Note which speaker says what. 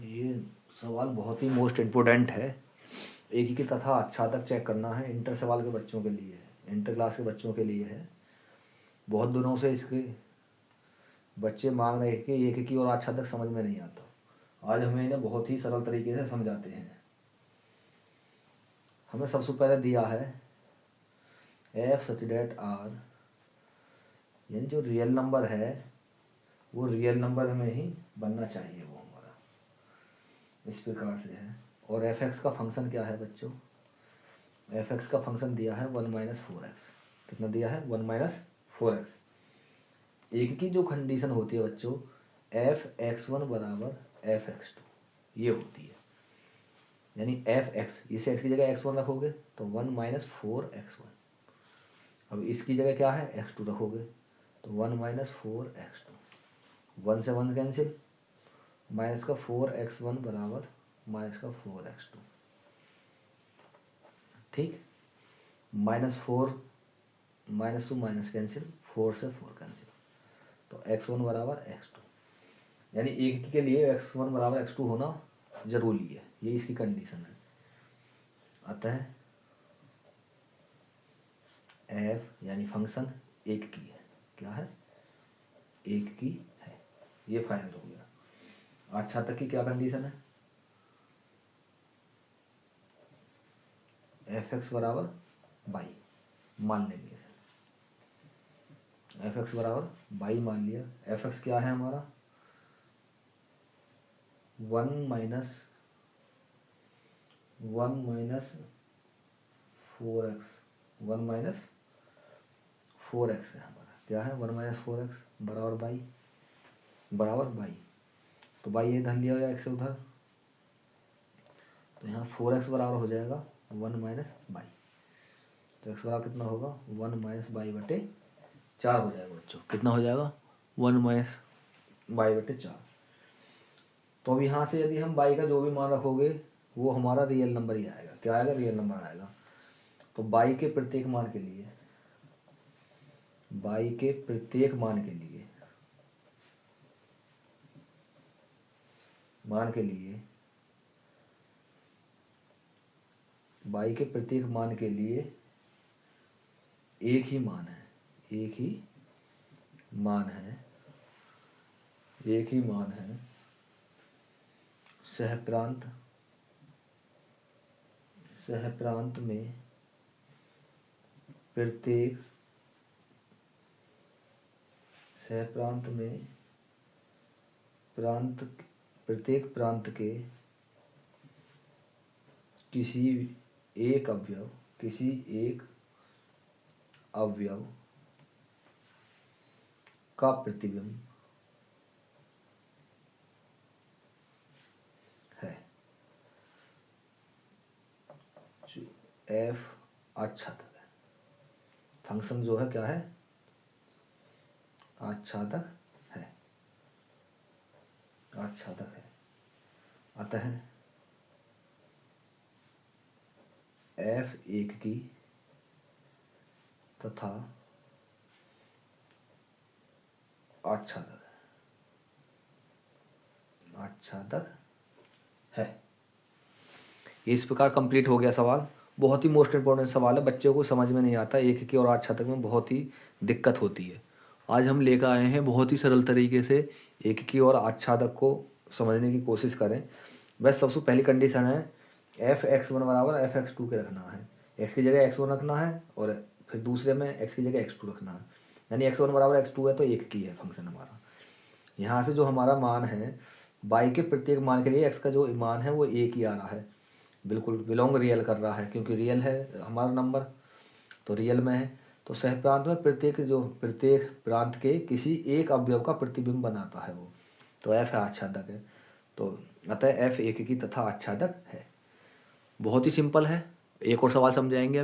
Speaker 1: ये सवाल बहुत ही मोस्ट इम्पोर्टेंट है। एक ही तथा आच्छादक चेक करना है, इंटर सवाल के बच्चों के लिए है, इंटर क्लास के बच्चों के लिए है। बहुत दिनों से इसके बच्चे मांग रहे कि एक की और आच्छादक समझ में नहीं आता। आज हमें इन्हें बहुत ही सरल तरीके से समझाते हैं। हमें सबसे पहले दिया है एफ सच डेट आर, यानी जो रियल नंबर है वो रियल नंबर में ही बनना चाहिए, वो हमारा इस प्रकार से है। और एफ एक्स का फंक्शन क्या है बच्चों? एफ एक्स का फंक्शन दिया है 1 माइनस 4x। कितना दिया है? 1 माइनस 4x। एक की जो कंडीशन होती है बच्चों, एफ एक्स वन बराबर एफ एक्स टू, ये होती है। यानी एफ एक्स, इसे एक्स की जगह एक्स वन रखोगे तो 1 माइनस 4x1। अब इसकी जगह क्या है? एक्स टू रखोगे तो 1 माइनस 4x2। 1 से 1 कैंसिल, माइनस का 4x1 बराबर माइनस का 4x2। ठीक, -4 -2 माइनस कैंसिल, 4 से 4 कैंसिल, तो x1 बराबर x2। यानी एक के लिए x1 बराबर x2 होना जरूरी है, ये इसकी कंडीशन है। अतः f यानी फंक्शन एक की है। क्या है? एक की है, ये फाइनल हो गया। अच्छा तक की क्या कंडीशन है? एफ एक्स बराबर बाई मान लेंगे इसे, एफ एक्स बराबर बाई मान लिया। एफ एक्स क्या है हमारा? 1 माइनस 4x, 1 माइनस 4x है हमारा। क्या है? 1 माइनस 4x बराबर बाई। तो बाई ये इधर लिया हो जाए, x उधर, तो यहाँ 4x बराबर हो जाएगा 1 माइनस बाई। तो x बराबर कितना होगा? 1 माइनस बाई बटे 4 हो जाएगा बच्चों। कितना हो जाएगा? 1 माइनस बाई बटे 4। तो अब यहाँ से यदि हम बाई का जो भी मान रखोगे वो हमारा रियल नंबर ही आएगा। क्या आएगा? रियल नंबर आएगा। तो बाई के प्रत्येक मान के लिए, बाई के प्रत्येक मान के लिए बाई के प्रत्येक मान के लिए एक ही मान है, एक ही मान है, एक ही मान है। सहप्रांत में प्रत्येक प्रांत के किसी एक अवयव का प्रतिबिंब है। जो एफ आच्छादक है, फंक्शन जो है क्या है? आच्छादक है, आच्छादक है। अतः एफ एक की तथा आच्छादक है। इस प्रकार कंप्लीट हो गया सवाल। बहुत ही मोस्ट इंपॉर्टेंट सवाल है, बच्चे को समझ में नहीं आता। एक की और आच्छादक में बहुत ही दिक्कत होती है। आज हम लेकर आए हैं बहुत ही सरल तरीके से एक की और आच्छादक को समझने की कोशिश करें। बस सबसे पहली कंडीशन है एफ एक्स वन बराबर एफ एक्स टू के रखना है। एक्स की जगह एक्स वन रखना है और फिर दूसरे में एक्स की जगह एक्स टू रखना है। यानी एक्स वन बराबर एक्स टू है तो एक की है फंक्शन हमारा। यहाँ से जो हमारा मान है, बाई के प्रत्येक मान के लिए एक्स का जो मान है वो एक ही आ रहा है, बिल्कुल बिलोंग रियल कर रहा है, क्योंकि रियल है हमारा नंबर तो रियल में है। तो सहप्रांत में प्रत्येक प्रांत के किसी एक अवयव का प्रतिबिंब बनाता है वो, तो एफ आच्छादक है। तो अतः एफ एक की तथा आच्छादक है। बहुत ही सिंपल है। एक और सवाल समझाएंगे।